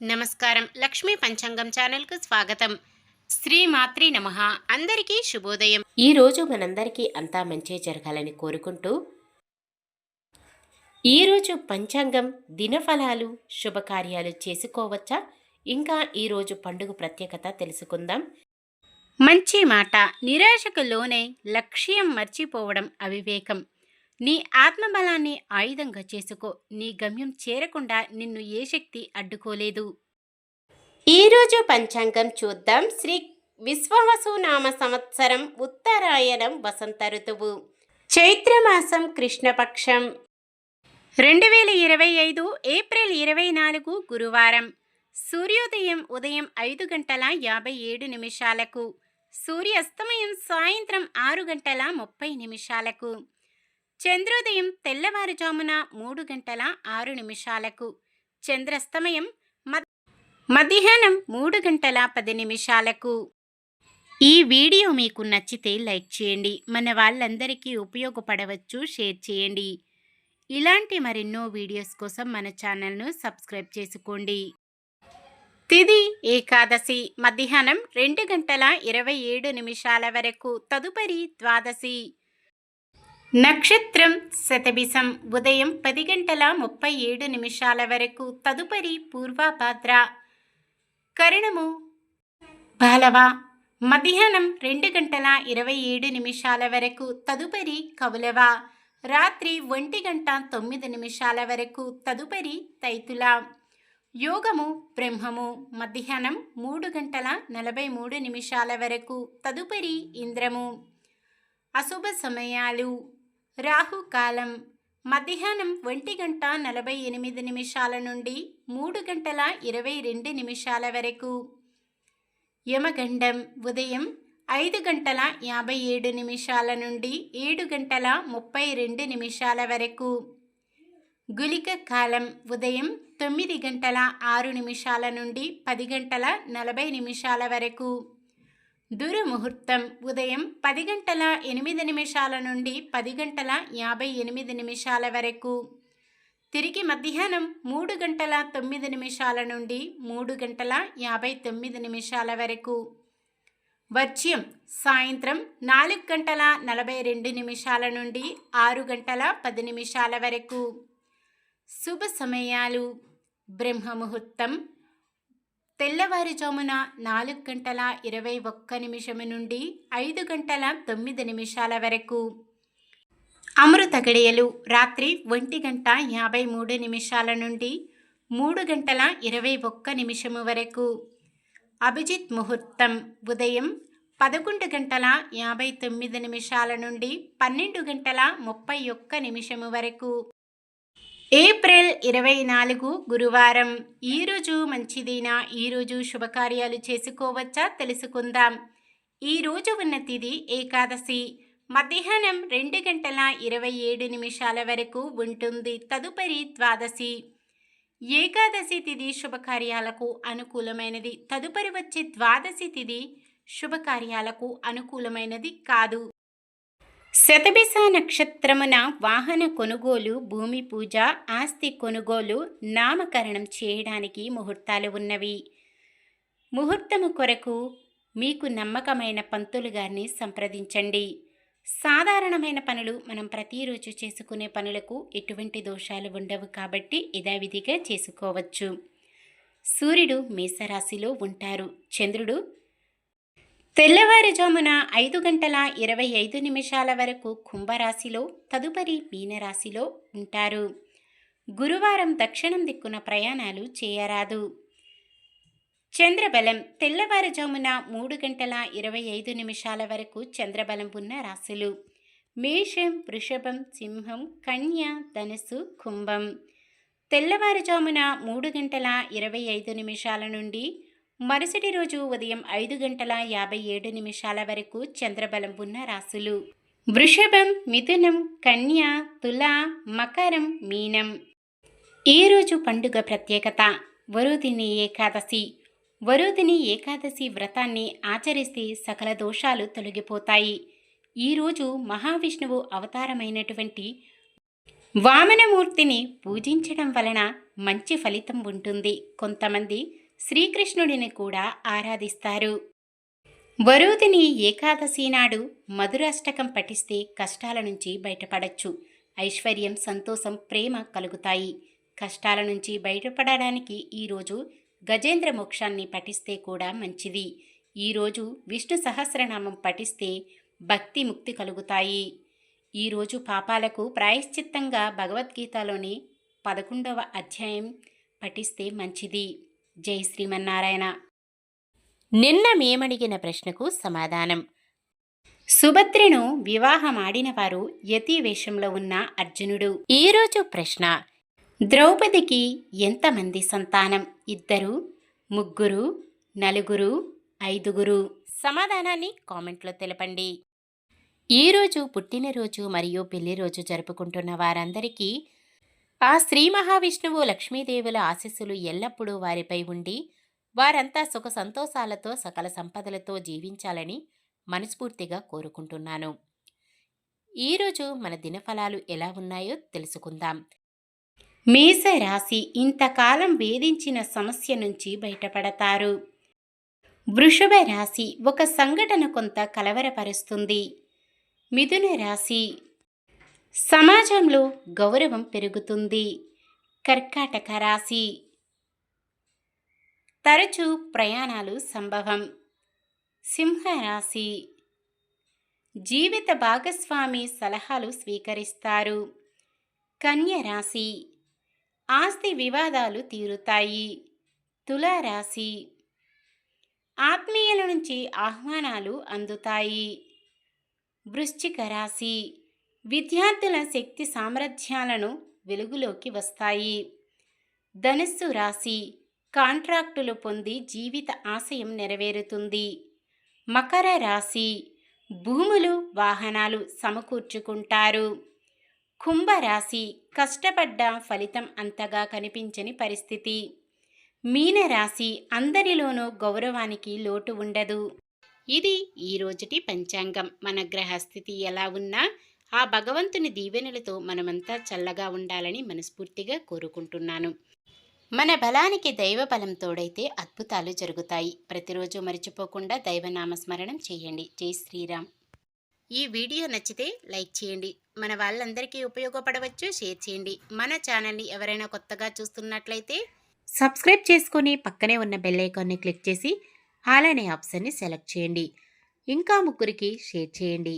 నమస్కారం. లక్ష్మీ పంచాంగం ఛానల్‌కు స్వాగతం. శ్రీమాత్రే నమః. అందరికీ శుభోదయం. ఈ రోజు మనందరికీ అంతా మంచే జరగాలని కోరుకుంటూ ఈరోజు పంచాంగం దినఫలాలు శుభకార్యాలు చేసుకోవచ్చా? ఇంకా ఈరోజు పండుగ ప్రత్యేకత తెలుసుకుందాం. మంచి మాట. నిరాశకు లోనై లక్ష్యం మర్చిపోవడం అవివేకం. నీ ఆత్మబలాన్ని ఆయుధంగా చేసుకో. నీ గమ్యం చేరకుండా నిన్ను ఏ శక్తి అడ్డుకోలేదు. ఈరోజు పంచాంగం చూద్దాం. శ్రీ విశ్వావసు నామ సంవత్సరం ఉత్తరాయణం వసంత ఋతువు చైత్రమాసం కృష్ణపక్షం 2025 ఏప్రిల్ 24 గురువారం. సూర్యోదయం ఉదయం 5:57 సూర్యాస్తమయం సాయంత్రం 6:30 చంద్రోదయం తెల్లవారుజామున 3:06 చంద్రాస్తమయం మధ్యాహ్నం 3:10 ఈ వీడియో మీకు నచ్చితే లైక్ చేయండి. మన వాళ్ళందరికీ ఉపయోగపడవచ్చు, షేర్ చేయండి. ఇలాంటి మరెన్నో వీడియోస్ కోసం మన ఛానల్ను సబ్స్క్రైబ్ చేసుకోండి. తిథి ఏకాదశి మధ్యాహ్నం 2:27 వరకు, తదుపరి ద్వాదశి. నక్షత్రం శతభిషం ఉదయం 10:37 వరకు, తదుపరి పూర్వభాద్ర. కరణము బాలవ మధ్యాహ్నం 2:27 వరకు, తదుపరి కౌలవ. రాత్రి 1:09 వరకు, తదుపరి తైతుల. యోగము బ్రహ్మము మధ్యాహ్నం 3:43 వరకు, తదుపరి ఇంద్రము. అశుభ సమయాలు రాహుకాలం మధ్యాహ్నం 1:48 నుండి 3:22 వరకు. యమగండం ఉదయం 5:57 నుండి 7:32 వరకు. గుళిక కాలం ఉదయం 9:06 నుండి 10:40 వరకు. దుర్ముహూర్తం ఉదయం 10:08 నుండి 10:58 వరకు. తిరిగి మధ్యాహ్నం 3:09 నుండి 3:59 వరకు. వర్జ్యం సాయంత్రం 4:42 నుండి 6:10 వరకు. శుభ సమయాలు బ్రహ్మముహూర్తం తెల్లవారుజామున 4:21 నుండి 5:09 వరకు. అమృత గడియలు రాత్రి 1:53 నుండి 3:21 వరకు. అభిజిత్ ముహూర్తం ఉదయం 11:59 నుండి 12:31 వరకు. ఏప్రిల్ 24 గురువారం. ఈరోజు మంచిదేనా? ఈరోజు శుభకార్యాలు చేసుకోవచ్చా తెలుసుకుందాం. ఈరోజు ఉన్న తిథి ఏకాదశి మధ్యాహ్నం 2:27 వరకు ఉంటుంది, తదుపరి ద్వాదశి. ఏకాదశి తిథి శుభకార్యాలకు అనుకూలమైనది. తదుపరి వచ్చే ద్వాదశి తిథి శుభకార్యాలకు అనుకూలమైనది కాదు. శతభిష నక్షత్రమున వాహన కొనుగోలు, భూమి పూజ, ఆస్తి కొనుగోలు, నామకరణం చేయడానికి ముహూర్తాలు ఉన్నవి. ముహూర్తము కొరకు మీకు నమ్మకమైన పంతులు గారిని సంప్రదించండి. సాధారణమైన పనులు మనం ప్రతిరోజు చేసుకునే పనులకు ఎటువంటి దోషాలు ఉండవు కాబట్టి యథావిధిగా చేసుకోవచ్చు. సూర్యుడు మేషరాశిలో ఉంటారు. చంద్రుడు తెల్లవారుజామున 5:25 వరకు కుంభరాశిలో, తదుపరి మీనరాశిలో ఉంటారు. గురువారం దక్షిణం దిక్కున ప్రయాణాలు చేయరాదు. చంద్రబలం తెల్లవారుజామున 3:25 వరకు చంద్రబలం ఉన్న రాశులు మేషం, వృషభం, సింహం, కన్య, ధనుసు, కుంభం. తెల్లవారుజామున 3:25 నుండి మరుసటి రోజు ఉదయం 5:57 వరకు చంద్రబలం ఉన్న రాశులు వృషభం, మిథునం, కన్య, తుల, మకరం, మీనం. ఈరోజు పండుగ ప్రత్యేకత వరుదిని ఏకాదశి. వరుదిని ఏకాదశి వ్రతాన్ని ఆచరిస్తే సకల దోషాలు తొలగిపోతాయి. ఈరోజు మహావిష్ణువు అవతారమైనటువంటి వామనమూర్తిని పూజించడం వలన మంచి ఫలితం ఉంటుంది. కొంతమంది శ్రీకృష్ణుడిని కూడా ఆరాధిస్తారు. వరుదిని ఏకాదశి నాడు మధురాష్టకం పఠిస్తే కష్టాల నుంచి బయటపడచ్చు. ఐశ్వర్యం, సంతోషం, ప్రేమ కలుగుతాయి. కష్టాల నుంచి బయటపడడానికి ఈరోజు గజేంద్ర మోక్షాన్ని పఠిస్తే కూడా మంచిది. ఈరోజు విష్ణు సహస్రనామం పఠిస్తే భక్తి ముక్తి కలుగుతాయి. ఈరోజు పాపాలకు ప్రాయశ్చిత్తంగా భగవద్గీతలోని 11వ అధ్యాయం పఠిస్తే మంచిది. జై శ్రీమన్నారాయణ. నిన్న మేమడిగిన ప్రశ్నకు సమాధానం. సుభద్రను వివాహమాడిన వారు యతి వేషంలో ఉన్న అర్జునుడు. ఈరోజు ప్రశ్న: ద్రౌపదికి ఎంతమంది సంతానం? 2, 3, 4, 5. సమాధానాన్ని కామెంట్లో తెలపండి. ఈరోజు పుట్టినరోజు మరియు పెళ్లిరోజు జరుపుకుంటున్న వారందరికీ ఆ శ్రీ మహావిష్ణువు లక్ష్మీదేవుల ఆశీస్సులు ఎల్లప్పుడూ వారిపై ఉండి వారంతా సుఖ సంతోషాలతో సకల సంపదలతో జీవించాలని మనస్ఫూర్తిగా కోరుకుంటున్నాను. ఈరోజు మన దినఫలాలు ఎలా ఉన్నాయో తెలుసుకుందాం. మేషరాశి ఇంతకాలం వేధించిన సమస్య నుంచి బయటపడతారు. వృషభ రాశి ఒక సంఘటన కొంత కలవరపరుస్తుంది. మిథున రాశి సమాజంలో గౌరవం పెరుగుతుంది. కర్కాటక రాశి తరచూ ప్రయాణాలు సంభవం. సింహరాశి జీవిత భాగస్వామి సలహాలు స్వీకరిస్తారు. కన్య రాశి ఆస్తి వివాదాలు తీరుతాయి. తులారాశి ఆత్మీయుల నుంచి ఆహ్వానాలు అందుతాయి. వృశ్చిక రాశి విద్యార్థుల శక్తి సామర్థ్యాలను వెలుగులోకి వస్తాయి. ధనుస్సు రాశి కాంట్రాక్టులు పొంది జీవిత ఆశయం నెరవేరుతుంది. మకర రాశి భూములు, వాహనాలు సమకూర్చుకుంటారు. కుంభరాశి కష్టపడ్డ ఫలితం అంతగా కనిపించని పరిస్థితి. మీనరాశి అందరిలోనూ గౌరవానికి లోటు ఉండదు. ఇది ఈరోజుటి పంచాంగం. మన గ్రహస్థితి ఎలా ఉన్నా ఆ భగవంతుని దీవెనలతో మనమంతా చల్లగా ఉండాలని మనస్ఫూర్తిగా కోరుకుంటున్నాను. మన బలానికి దైవ బలం తోడైతే అద్భుతాలు జరుగుతాయి. ప్రతిరోజు మర్చిపోకుండా దైవనామస్మరణం చేయండి. జై శ్రీరామ్. ఈ వీడియో నచ్చితే లైక్ చేయండి. మన వాళ్ళందరికీ ఉపయోగపడవచ్చు. షేర్ చేయండి. మన ఛానల్ని ఎవరైనా కొత్తగా చూస్తున్నట్లయితే సబ్స్క్రైబ్ చేసుకొని పక్కనే ఉన్న బెల్ ఐకాన్ని క్లిక్ చేసి ఆల్ అనే ఆప్షన్ని సెలెక్ట్ చేయండి. ఇంకా 3కి షేర్ చేయండి.